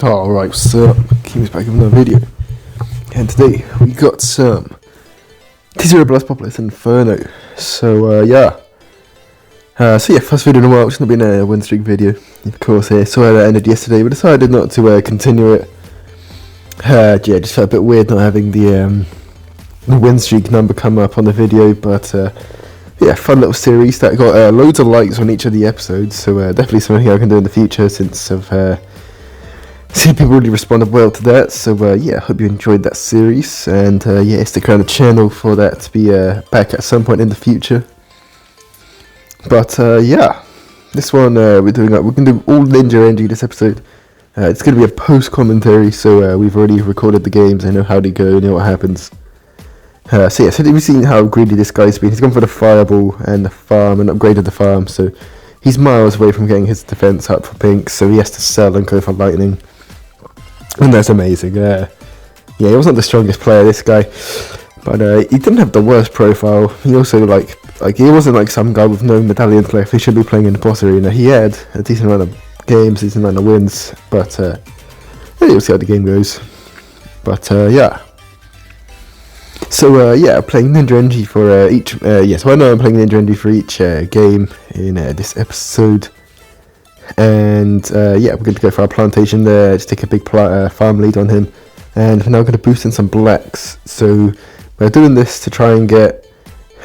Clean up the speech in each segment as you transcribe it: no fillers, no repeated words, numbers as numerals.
Alright, what's up? Keem's back with another video. And today we got some T0 Blast Populous Inferno. So first video in a while. It's not been a win streak video, of course. Sorry that ended yesterday, but decided not to continue it. Just felt a bit weird not having the win streak number come up on the video, but fun little series that got loads of likes on each of the episodes. So definitely something I can do in the future, since I've seen people really responded well to that. So hope you enjoyed that series, and stick around the channel for that to be back at some point in the future. But this one we're gonna do all EnjoyMusic this episode. It's gonna be a post commentary, so we've already recorded the games. I know how they go, I know what happens. So we've seen how greedy this guy's been. He's gone for the fireball and the farm and upgraded the farm, so he's miles away from getting his defense up for pink, so he has to sell and go for lightning. And that's amazing. He wasn't the strongest player, this guy, but he didn't have the worst profile. He also he wasn't like some guy with no medallions left. He should be playing in the boss arena. He had a decent amount of games, decent amount of wins, but we'll see how the game goes. But playing EnjoyMusic for each. So I know I'm playing EnjoyMusic for each game in this episode. And we're going to go for our plantation there, just take a big farm lead on him, and we're now going to boost in some blacks. So we're doing this to try and get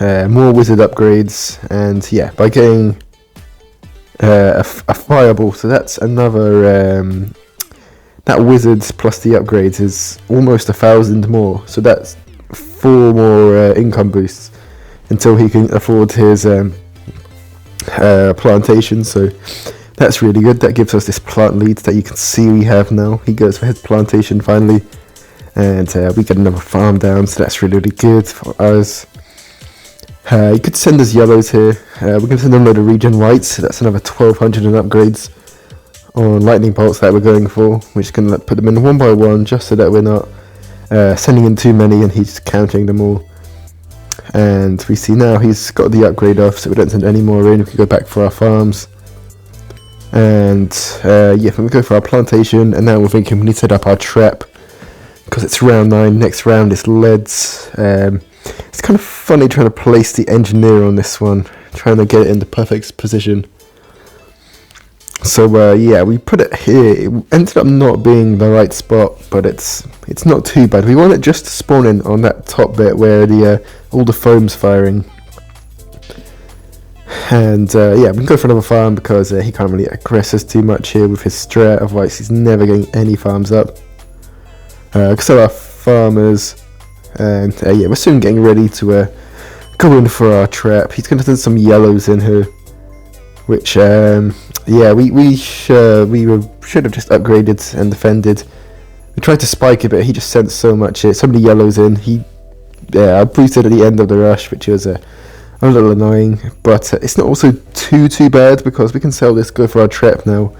more wizard upgrades, and by getting a fireball, so that's another that wizards plus the upgrades is almost 1,000 more, so that's 4 more income boosts until he can afford his plantation. So that's really good. That gives us this plant lead that you can see we have now. He goes for his plantation finally, and we get another farm down, so that's really, really good for us. You could send us yellows here. We're going to send them a load of regen whites, so that's another 1,200 in upgrades on lightning bolts that we're going for, which can put them in one by one, just so that we're not sending in too many and he's counting them all. And we see now he's got the upgrade off, so we don't send any more in. We can go back for our farms. And we go for our plantation, and now we're thinking we need to set up our trap, because it's round 9. Next round is leads. It's kind of funny trying to place the engineer on this one, trying to get it in the perfect position. So we put it here. It ended up not being the right spot, but it's not too bad. We want it just to spawn in on that top bit where the all the foam's firing. And we can go for another farm, because he can't really aggress us too much here with his strat, otherwise he's never getting any farms up. So our farmers, and we're soon getting ready to go in for our trap. He's going to send some yellows in here, which we should have just upgraded and defended. We tried to spike it, but he just sent so many yellows in. I boosted at the end of the rush, which was a little annoying, but it's not also too bad, because we can sell this, go for our trap now.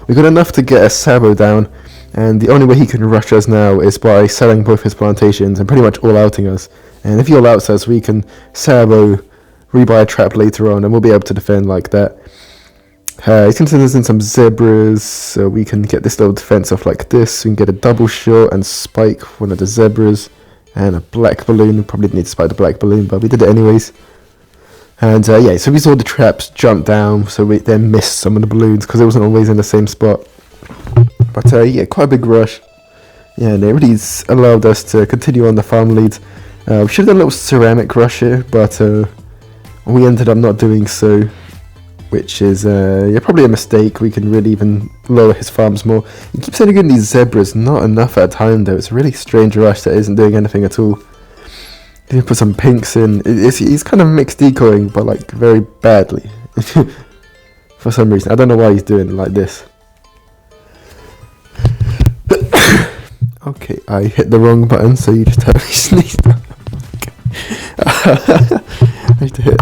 We got enough to get a Sabo down, and the only way he can rush us now is by selling both his plantations and pretty much all outing us. And if he all outs us, we can Sabo, rebuy a trap later on, and we'll be able to defend like that. He's going to send us in some zebras, so we can get this little defense off like this. We can get a double shot and spike one of the zebras, and a black balloon. We probably didn't need to spike the black balloon, but we did it anyways. And so we saw the traps jump down, so we then missed some of the balloons, because it wasn't always in the same spot. But quite a big rush. And it really allowed us to continue on the farm lead. We should have done a little ceramic rush here, but we ended up not doing so, which is probably a mistake. We can really even lower his farms more. He keeps sending in these zebras, not enough at a time though. It's a really strange rush that isn't doing anything at all. He put some pinks in. He's kind of mixed decoying, but like very badly. For some reason. I don't know why he's doing it like this. Okay, I hit the wrong button, so you just have to sneeze. I need to hit.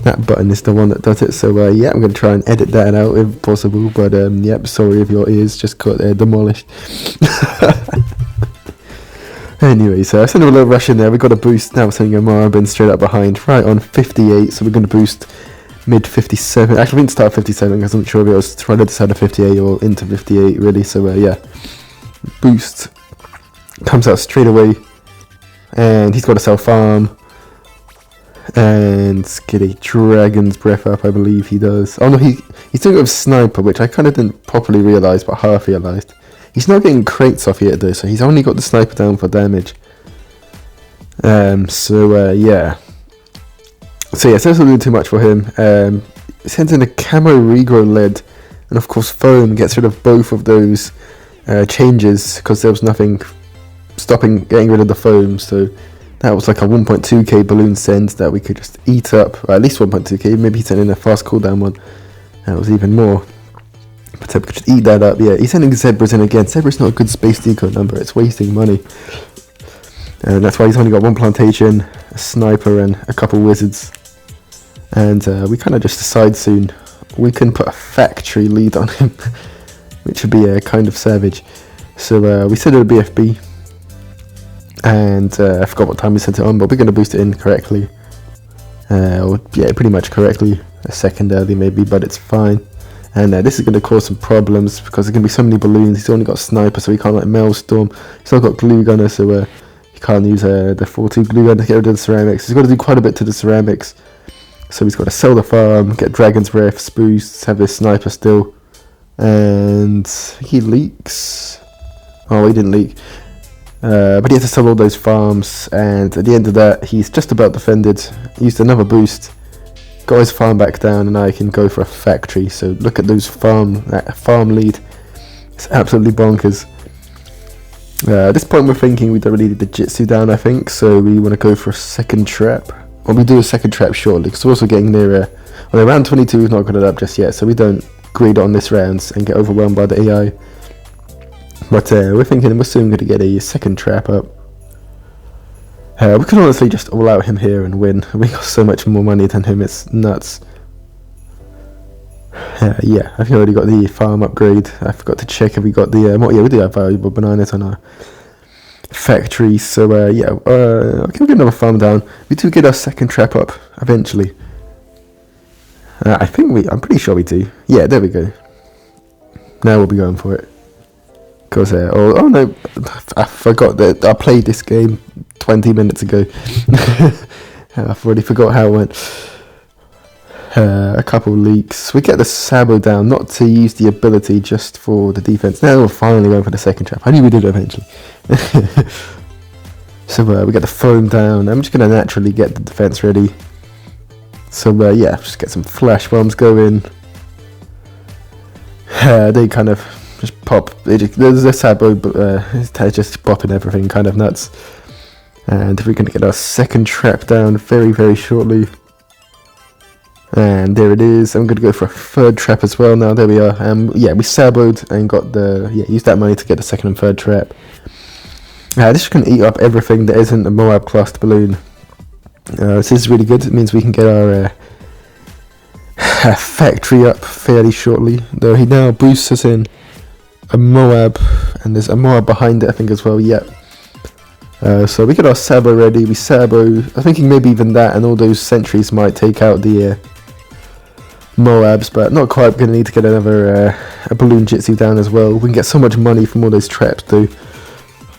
That button is the one that does it, so I'm going to try and edit that out if possible, but sorry if your ears just got demolished. Anyway, so I sent him a little rush in there. We got a boost now, sending a Marabin straight up behind, right on 58, so we're going to boost mid 57. Actually, I didn't start 57 because I'm not sure if it was right at the side of 58 or into 58 really. So yeah, boost comes out straight away, and he's got to sell farm and get a dragon's breath up. I believe he does. Oh no, he's doing it with sniper, which I kind of didn't properly realise, but half realised. He's not getting crates off yet though, so he's only got the sniper down for damage. Yeah. So yeah, so it doesn't do too much for him. Sends in a camo regrow lead, and of course foam gets rid of both of those changes because there was nothing getting rid of the foam. So that was like a 1.2k balloon send that we could just eat up, or at least 1.2k. Maybe he sent in a fast cooldown one. That was even more. But we could just eat that up. Yeah, he's sending zebras in again. Zebra's not a good space deco number. It's wasting money. And that's why he's only got one plantation, a sniper, and a couple wizards. And we kind of just decide soon we can put a factory lead on him, which would be kind of savage. So we set it a BFB, and I forgot what time we set it on, but we're going to boost it in correctly. Yeah, pretty much correctly. A second early maybe, but it's fine. And this is going to cause some problems because there's going to be so many balloons. He's only got sniper, so he can't like maelstrom. He's still got glue gunner, so he can't use the 4-2 glue gun to get rid of the ceramics. He's got to do quite a bit to the ceramics. So he's got to sell the farm, get dragon's breath, boosts, have his sniper still. And he leaks. Oh, he didn't leak. But he has to sell all those farms, and at the end of that, he's just about defended. Used another boost, got his farm back down, and I can go for a factory. So look at those farm lead. It's absolutely bonkers. At this point, we're thinking we don't really need the Jitsu down, I think, so we want to go for a second trap. Or we do a second trap shortly, because we're also getting nearer. Well, round 22 we've not got it up just yet, so we don't greed on this round and get overwhelmed by the AI. But we're thinking we're soon going to get a second trap up. We could honestly just all out him here and win. We got so much more money than him, it's nuts. Yeah, I've already got the farm upgrade. I forgot to check if we got the... yeah, we do have valuable bananas on our factory. So yeah, okay, we'll get another farm down. We do get our second trap up eventually. I'm pretty sure we do. Yeah, there we go. Now we'll be going for it. Because, oh no, I forgot that I played this game 20 minutes ago. I've already forgot how it went. A couple leaks. We get the Sabo down, not to use the ability, just for the defense. Now we're finally going for the second trap. I knew we did it eventually. So we get the foam down. I'm just going to naturally get the defense ready. So yeah, just get some flash bombs going. They kind of just pop. There's a Sabo, but just popping everything, kind of nuts. And we're going to get our second trap down very, very shortly. And there it is. I'm going to go for a third trap as well now. There we are. Yeah, we saboed and got used that money to get the second and third trap. This can eat up everything that isn't a Moab classed balloon. This is really good. It means we can get our factory up fairly shortly. Though he now boosts us in a Moab, and there's a Moab behind it, I think, as well. Yep. So we get our Sabo ready. We Sabo. I'm thinking maybe even that and all those sentries might take out the Moabs, but not quite. We're going to need to get another a balloon jitsu down as well. We can get so much money from all those traps though.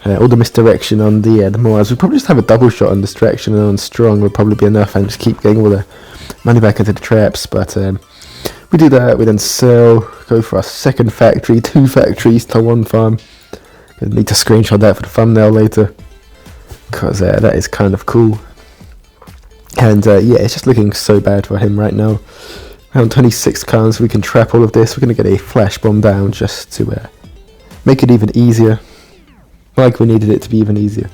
All the misdirection on the Moabs. We'll probably just have a double shot on distraction, and on strong would probably be enough, and just keep getting all the money back into the traps. But we do that. We then sell, go for our second factory, 2 factories to 1 farm. Gonna need to screenshot that for the thumbnail later, because that is kind of cool. And yeah, it's just looking so bad for him right now. Around 26 cans, we can trap all of this. We're going to get a flash bomb down just to make it even easier. Like we needed it to be even easier.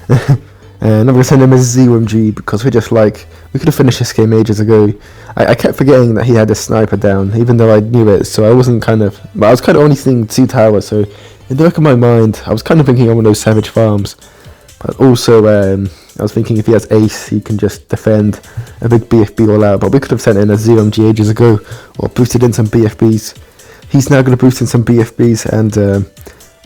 And I'm going to send him a ZOMG because we're just like, we could have finished this game ages ago. I kept forgetting that he had a sniper down, even though I knew it, so I wasn't I was kind of only seeing 2 towers, so in the back of my mind, I was kind of thinking of one of those savage farms. But also, I was thinking if he has ace, he can just defend a big BFB all out. But we could have sent in a ZOMG ages ago, or boosted in some BFBs. He's now going to boost in some BFBs, and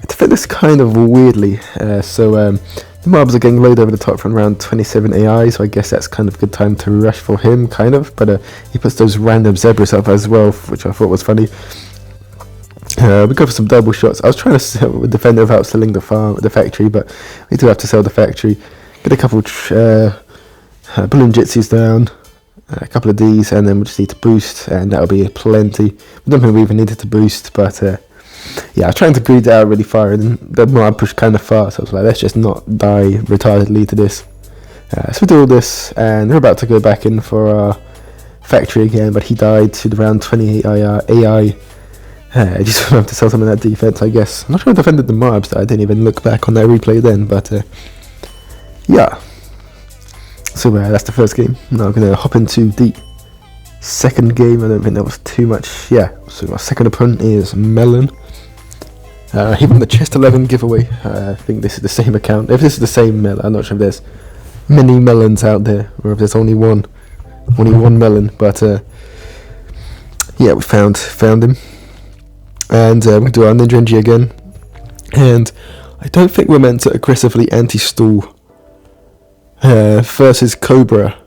defend this kind of weirdly. So The mobs are getting loaded over the top from around 27 AI, so I guess that's kind of a good time to rush for him, kind of. But he puts those random zebras up as well, which I thought was funny. We go for some double shots. I was trying to sell a defender without selling the factory, but we do have to sell the factory. Get a couple balloon jitsus down, a couple of Ds, and then we just need to boost, and that'll be plenty. I don't think we even needed to boost, but yeah, I was trying to greed it out really far, and the mob pushed kind of far, so I was like, let's just not die retardedly to this. So we do all this, and we're about to go back in for our factory again, but he died to around 28 AI. I just have to sell some of that defense, I guess. I'm not sure I defended the mobs, I didn't even look back on that replay then, but yeah. So that's the first game. Now I'm going to hop into the second game. I don't think that was too much. Yeah, so our second opponent is Melon. He won the Chest 11 giveaway. I think this is the same account. If this is the same Melon, I'm not sure if there's many Melons out there, or if there's only one Melon, but yeah, we found him. And we're going to do our Ninja NG again. And I don't think we're meant to aggressively anti-stall versus Cobra.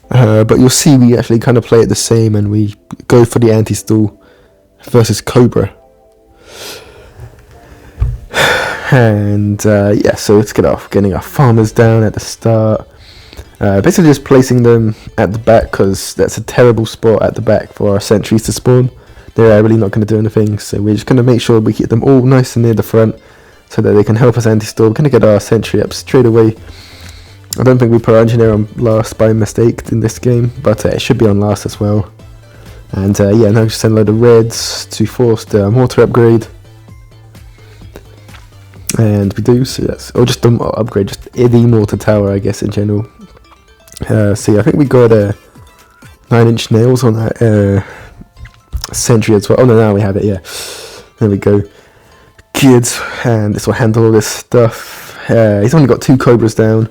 But you'll see we actually kind of play it the same, and we go for the anti-stall versus Cobra. And yeah, so let's get off getting our farmers down at the start. Basically just placing them at the back, because that's a terrible spot at the back for our sentries to spawn. They're really not going to do anything, so we're just going to make sure we keep them all nice and near the front so that they can help us anti-stall. We're going to get our sentry up straight away. I don't think we put our engineer on last by mistake in this game, but it should be on last as well. And yeah, now just send a load of reds to force the mortar upgrade. And we do, so that's, or just the upgrade, just the mortar tower, I guess, in general. So yeah, I think we got 9-inch nails on that sentry as well. Oh no, now we have it, yeah. There we go. Kids, and this will handle all this stuff. He's only got 2 Cobras down,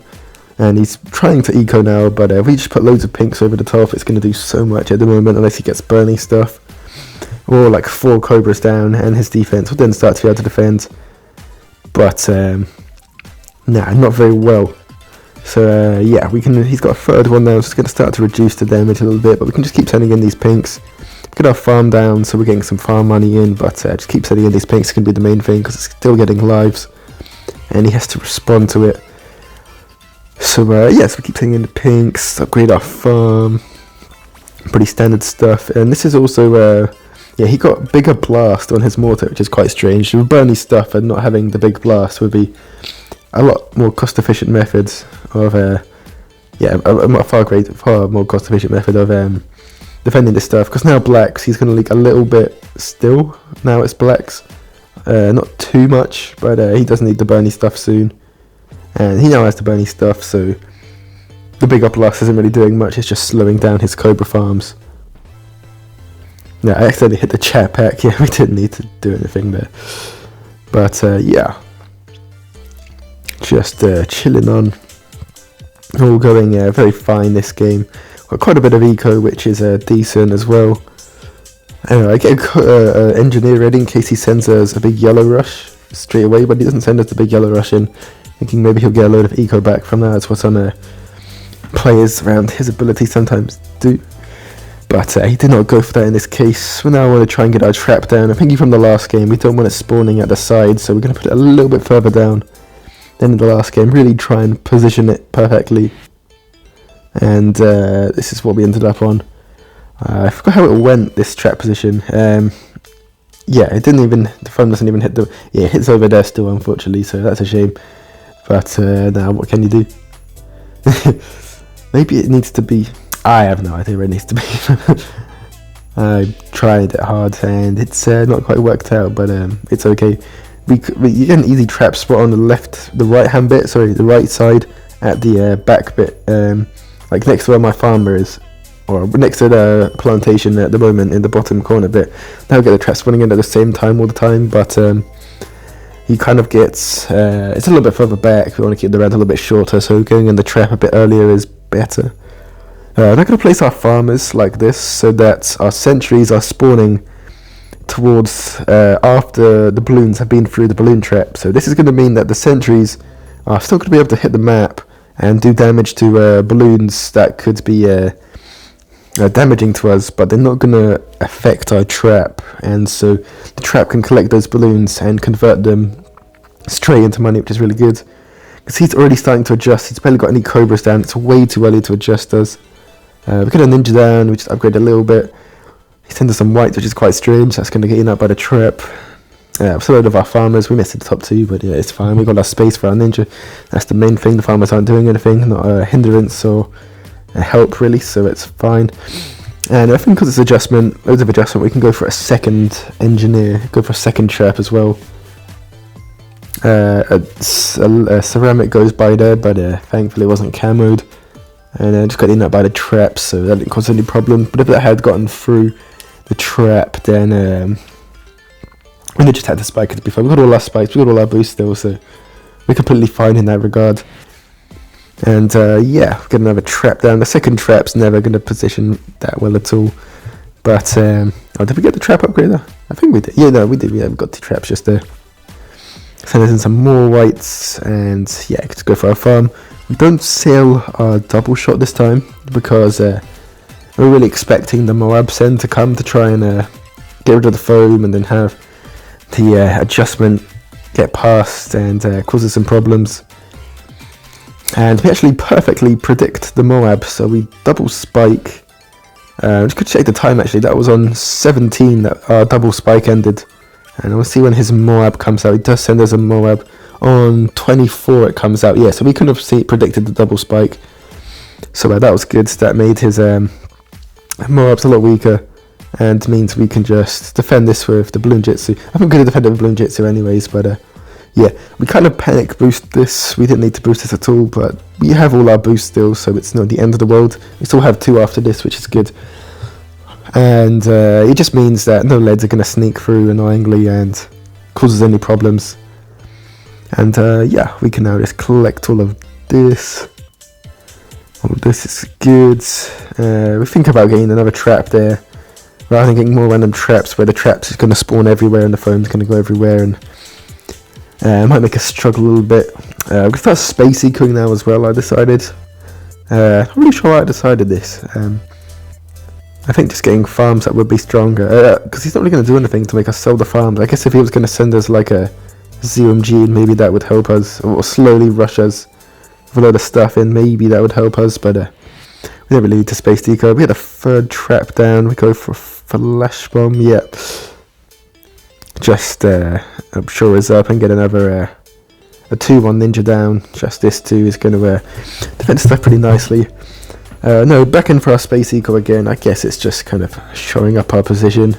and he's trying to eco now, but if we just put loads of pinks over the top, it's going to do so much at the moment, unless he gets burning stuff. Or like 4 Cobras down, and his defense will then start to be able to defend. But nah, not very well. So yeah, we can. He's got a third one now, so it's going to start to reduce the damage a little bit, but we can just keep sending in these pinks. Get our farm down, so we're getting some farm money in, but just keep sending in these pinks. Can be the main thing, because it's still getting lives, and he has to respond to it. So yes, we keep sending in the pinks, upgrade our farm, pretty standard stuff. And this is also yeah, he got bigger blast on his mortar, which is quite strange. The burning stuff and not having the big blast would be a lot more cost efficient methods of yeah, a far more cost efficient method of defending this stuff, because now blacks, he's going to leak a little bit still. Now it's blacks, not too much, but he does need the burning stuff soon, and he now has the burning stuff, so the big up blast isn't really doing much. It's just slowing down his Cobra farms. Yeah, I accidentally hit the chat pack. Yeah, we didn't need to do anything there, but yeah, just chilling on, all going very fine this game. Got quite a bit of eco, which is decent as well. Anyway, I get an engineer ready in case he sends us a big yellow rush straight away, but he doesn't send us the big yellow rush in, thinking maybe he'll get a load of eco back from that. That's what some players around his ability sometimes do. But he did not go for that in this case. We now want to try and get our trap down. I'm thinking from the last game, we don't want it spawning at the side, so we're going to put it a little bit further down than in the last game. Really try and position it perfectly. And this is what we ended up on. I forgot how it went, this trap position. Yeah, it didn't even, the phone doesn't even hit the, yeah, it hits over there still, unfortunately, so that's a shame. But now what can you do? Maybe it needs to be, I have no idea where it needs to be. I tried it hard and it's not quite worked out, but it's okay. You get an easy trap spot on the right hand bit, sorry, the right side at the back bit, like next to where my farmer is, or next to the plantation at the moment in the bottom corner bit. Now get the trap spawning in at the same time all the time, but he kind of gets, it's a little bit further back. We want to keep the round a little bit shorter, so going in the trap a bit earlier is better. We're going to place our farmers like this so that our sentries are spawning towards after the balloons have been through the balloon trap. So this is going to mean that the sentries are still going to be able to hit the map and do damage to balloons that could be damaging to us, but they're not going to affect our trap, and so the trap can collect those balloons and convert them straight into money, which is really good. Because he's already starting to adjust. He's barely got any cobras down. It's way too early to adjust us. We got a ninja down, we just upgrade a little bit. He's into some whites, which is quite strange. That's going to get eaten up by the trap. So a load of our farmers. We missed the top two, but yeah, it's fine. We got our space for our ninja. That's the main thing. The farmers aren't doing anything, not a hindrance or a help really, so it's fine. And I think because it's adjustment, loads of adjustment, we can go for a second engineer, go for a second trap as well. A ceramic goes by there, but thankfully it wasn't camoed, and just got eaten up by the trap, so that didn't cause any problem. But if that had gotten through the trap, then we just had to spike it before. We got all our spikes, we got all our boosts still, so we're completely fine in that regard. And yeah, we got another trap down. The second trap's never going to position that well at all. But oh, did we get the trap upgrader? I think we did. Yeah, no, we did. Yeah, we got 2 traps just there. Send us in some more whites, and yeah, let's go for our farm. We don't sell our double shot this time because we're really expecting the Moab send to come to try and get rid of the foam and then have the adjustment get past and cause us some problems. And we actually perfectly predict the Moab, so we double spike. Just could check the time actually. That was on 17 that our double spike ended. And we'll see when his Moab comes out. He does send us a Moab on 24. It comes out, yeah. So we couldn't have predicted the double spike. So that was good. That made his Moabs a lot weaker, and means we can just defend this with the Bloon Jitsu. I think we could have defended with Bloon Jitsu anyways, but yeah, we kind of panic boost this. We didn't need to boost this at all, but we have all our boosts still, so it's not the end of the world. We still have 2 after this, which is good. And it just means that no leads are going to sneak through annoyingly and causes any problems. And yeah, we can now just collect all of this. All of this is good. We think about getting another trap there, rather than getting more random traps where the traps is going to spawn everywhere and the foam's going to go everywhere, and might make us struggle a little bit. We're going to start space ecoing now as well, I decided. I'm not really sure why I decided this. I think just getting farms that would be stronger, because he's not really going to do anything to make us sell the farms. I guess if he was going to send us like a ZMG, maybe that would help us, or slowly rush us with a load of stuff in, maybe that would help us, but we don't really need to space deco. We had a 3rd trap down, we go for flash bomb, yeah. Just shore us up and get another a 2-1 ninja down. Just this 2 is going to defend stuff pretty nicely. No, back in for our space eco again. I guess it's just kind of showing up our position.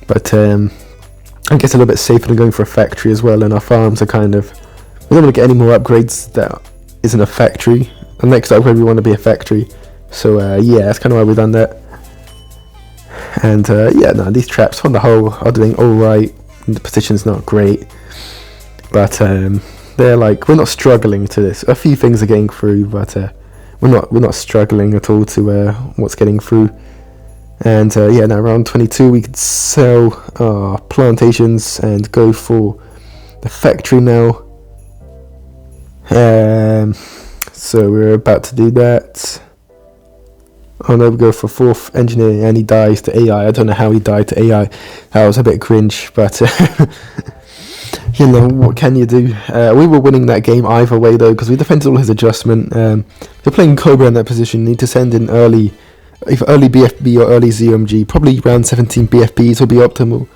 But I guess a little bit safer than going for a factory as well, and our farms are kind of... We don't want to get any more upgrades that isn't a factory. The next upgrade we want to be a factory. So yeah, that's kind of why we've done that. And yeah, no, these traps on the whole are doing alright. The position's not great. But they're like, we're not struggling to this. A few things are getting through, but we're not struggling at all to what's getting through. And yeah, now around 22 we could sell our plantations and go for the factory now. So we're about to do that. Oh no, we go for 4th engineer and he dies to AI. I don't know how he died to AI. That was a bit cringe, but you know, what can you do? We were winning that game either way though, because we defended all his adjustment. We're playing Cobra in that position. You need to send in either early BFB or early ZMG. Probably around 17 BFBs would be optimal.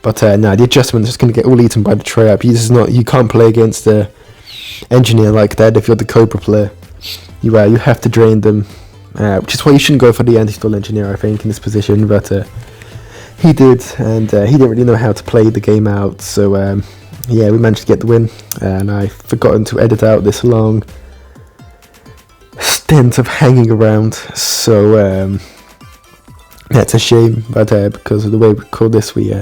But nah, the adjustment is just going to get all eaten by the trap. You can't play against the engineer like that if you're the Cobra player. You have to drain them. Which is why you shouldn't go for the anti-stall engineer, I think, in this position, but he did, and he didn't really know how to play the game out, so yeah, we managed to get the win, and I've forgotten to edit out this long stint of hanging around, so that's a shame, but because of the way we called this, we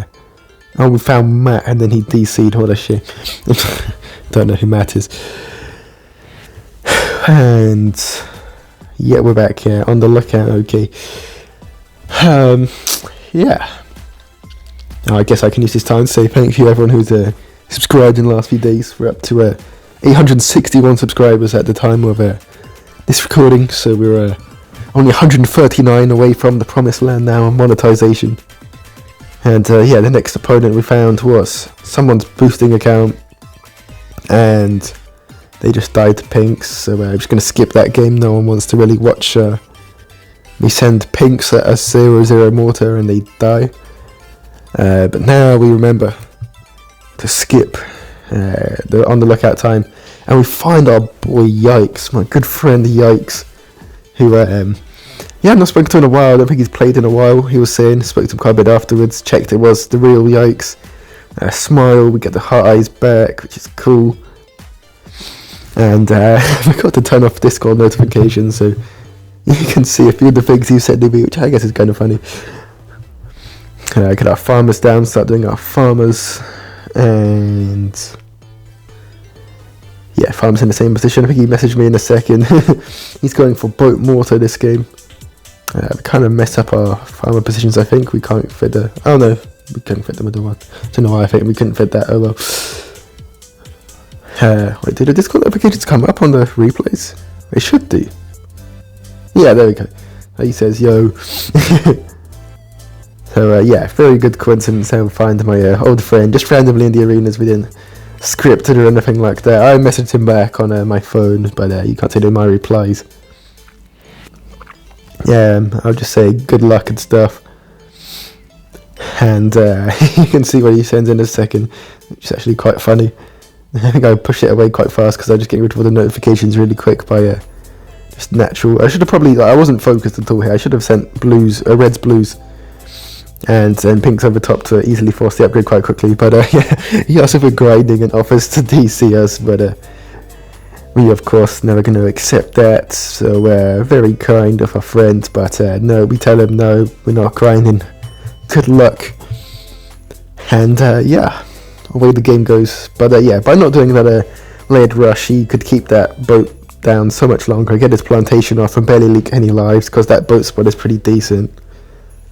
found Matt, and then he DC'd, what a shame. Don't know who Matt is. And yeah, we're back here on the lookout. Okay. Yeah. I guess I can use this time to say thank you everyone who's subscribed in the last few days. We're up to 861 subscribers at the time of this recording, so we're only 139 away from the promised land now on monetization. And the next opponent we found was someone's boosting account, and they just died to pinks, so I'm just going to skip that game. No one wants to really watch me send pinks at a 0-0 mortar and they die. But now we remember to skip on the lookout time, and we find our boy Yikes, my good friend Yikes, who I've not spoken to in a while. I don't think he's played in a while. He was saying, spoke to him quite a bit afterwards, checked it was the real Yikes. Smile, we get the heart eyes back, which is cool. And I forgot to turn off Discord notifications, so you can see a few of the things he said to me, which I guess is kind of funny. Get our farmers down, start doing our farmers, and yeah, farmers in the same position. I think he messaged me in a second. He's going for boat mortar this game. We kind of mess up our farmer positions. I think we can't fit the. Oh no, we couldn't fit the middle one. I don't know why I think we couldn't fit that. Oh well. Wait, did the Discord notifications come up on the replays? It should do. Yeah, there we go. He says, yo. So, very good coincidence how I find my old friend just randomly in the arenas. We didn't script it or anything like that. I messaged him back on my phone, but you can't see any of my replies. Yeah, I'll just say good luck and stuff. And you can see what he sends in a second, which is actually quite funny. I think I pushed it away quite fast because I was just getting rid of all the notifications really quick by just natural. I should have probably, I wasn't focused at all here. I should have sent reds blues and pinks over top to easily force the upgrade quite quickly. But he asked if we're grinding and offers to DC us, but we of course never going to accept that. So very kind of our friend, but no, we tell him no, we're not grinding. Good luck. And away the game goes. But by not doing that layered rush, he could keep that boat down so much longer, get his plantation off and barely leak any lives, because that boat spot is pretty decent.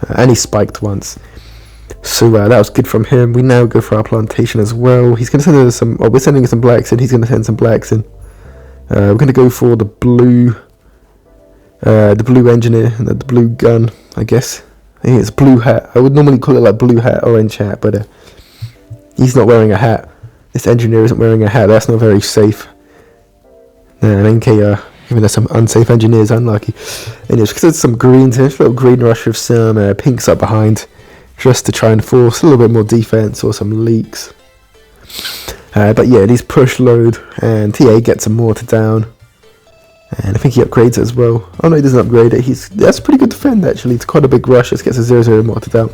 And he spiked once. So that was good from him. We now go for our plantation as well. He's going to send us some, we're sending some blacks in, he's going to send some blacks in. We're going to go for the blue engineer and the blue gun, I guess. I think it's blue hat. I would normally call it like blue hat, orange hat, but he's not wearing a hat. This engineer isn't wearing a hat. That's not very safe. And NK giving us some unsafe engineers, unlucky. Anyways, because there's some greens, there's a little green rush with some pinks up behind, just to try and force a little bit more defense or some leaks. But yeah, these push load, and TA gets a mortar down. And I think he upgrades it as well. Oh no, he doesn't upgrade it. That's pretty good defend actually. It's quite a big rush. It gets a 0-0 mortar down.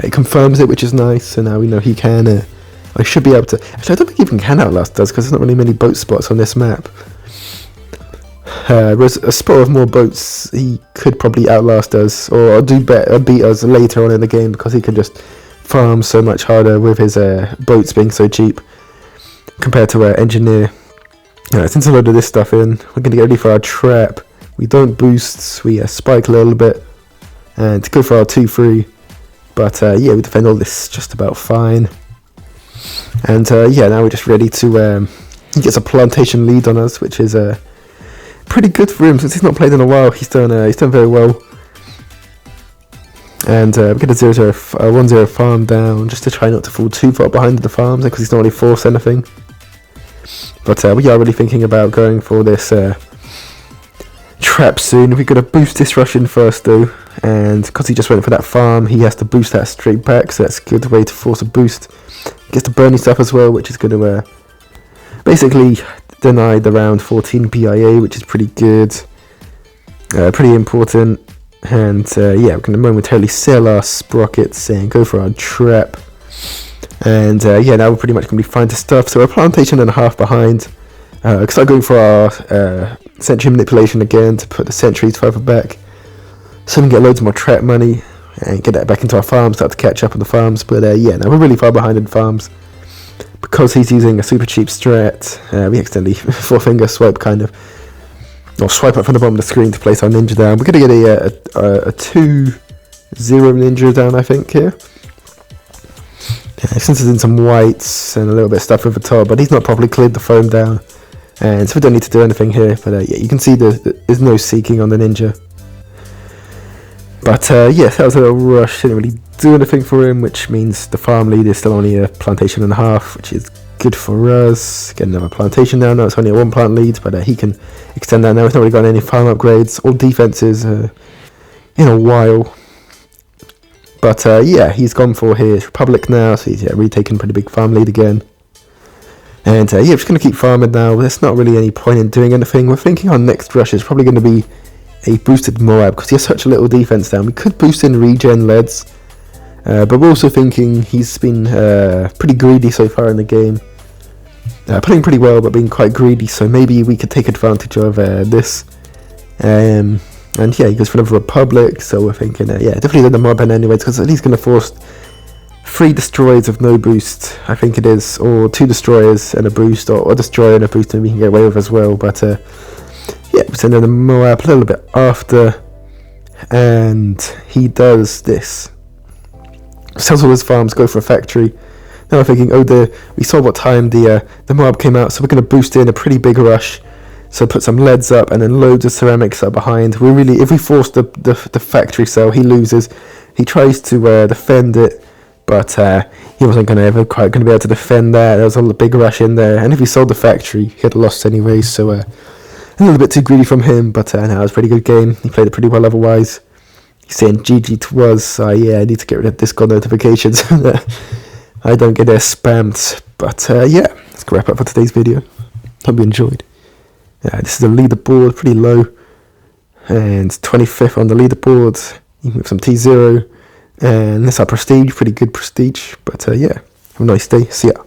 It confirms it, which is nice. So now we know he can. I should be able to. Actually, I don't think he even can outlast us because there's not really many boat spots on this map. Whereas a spot of more boats, he could probably outlast us or beat us later on in the game because he can just farm so much harder with his boats being so cheap compared to engineer. Since I loaded this stuff in, we're going to get ready for our trap. We don't boost, we spike a little bit, and to go for our 2-3. But we defend all this just about fine. And now we're just ready to. He gets a plantation lead on us, which is pretty good for him since he's not played in a while. He's done very well. And we're going to 1-0 farm down just to try not to fall too far behind the farms because he's not really forced anything. But we are really thinking about going for this trap soon. We're going to boost this rush in first though, and because he just went for that farm, he has to boost that straight back, so that's a good way to force a boost. He gets the burning stuff as well, which is going to basically deny the round 14 PIA, which is pretty good, pretty important. And we're going to momentarily sell our sprockets and go for our trap. And now we're pretty much going to be fine to stuff. So we're a plantation and a half behind. Start going for our sentry manipulation again to put the sentries further back, so we can get loads more trap money and get that back into our farms, start to catch up on the farms. But now we're really far behind in farms because he's using a super cheap strat. We accidentally four-finger swipe kind of, or swipe up from the bottom of the screen to place our ninja down. We're going to get a 2-0 ninja down, I think, here. Since there's in some whites and a little bit of stuff over the top, but he's not properly cleared the foam down, and so we don't need to do anything here. But yeah, you can see there's no seeking on the Ninja. But yeah, that was a little rush. Didn't really do anything for him, which means the farm lead is still only a plantation and a half, which is good for us. Get another plantation now. Now it's only a 1 plant lead, but he can extend that now. He's not really got any farm upgrades or defenses in a while. But yeah, he's gone for his Republic now, so he's retaking pretty big farm lead again. And yeah, we're just going to keep farming now. There's not really any point in doing anything. We're thinking our next rush is probably going to be a boosted Moab, because he has such a little defense down. We could boost in regen leads, but we're also thinking he's been pretty greedy so far in the game. Playing pretty well, but being quite greedy, so maybe we could take advantage of this. And yeah, he goes for another Republic, so we're thinking, yeah, definitely the Moab anyways, because at least going to force 3 destroyers with no boost, I think it is, or 2 destroyers and a boost, or a destroyer and a boost, and we can get away with as well. But yeah, we send in the Moab a little bit after, and he does this. Sells all his farms, go for a factory. Now I'm thinking, we saw what time the Moab came out, so we're going to boost in a pretty big rush. So put some leads up and then loads of ceramics up behind. If we force the factory cell, he loses. He tries to defend it, but he wasn't quite going to be able to defend that. There was a big rush in there, and if he sold the factory, he had lost anyway. So a little bit too greedy from him, but no, it was a pretty good game. He played it pretty well otherwise. He's saying GG to us. Yeah, I need to get rid of Discord notifications. I don't get spammed. But yeah, let's wrap up for today's video. Hope you enjoyed. This is the leaderboard, pretty low, and 25th on the leaderboard, even with some T0, and that's our prestige, pretty good prestige. But yeah, have a nice day, see ya.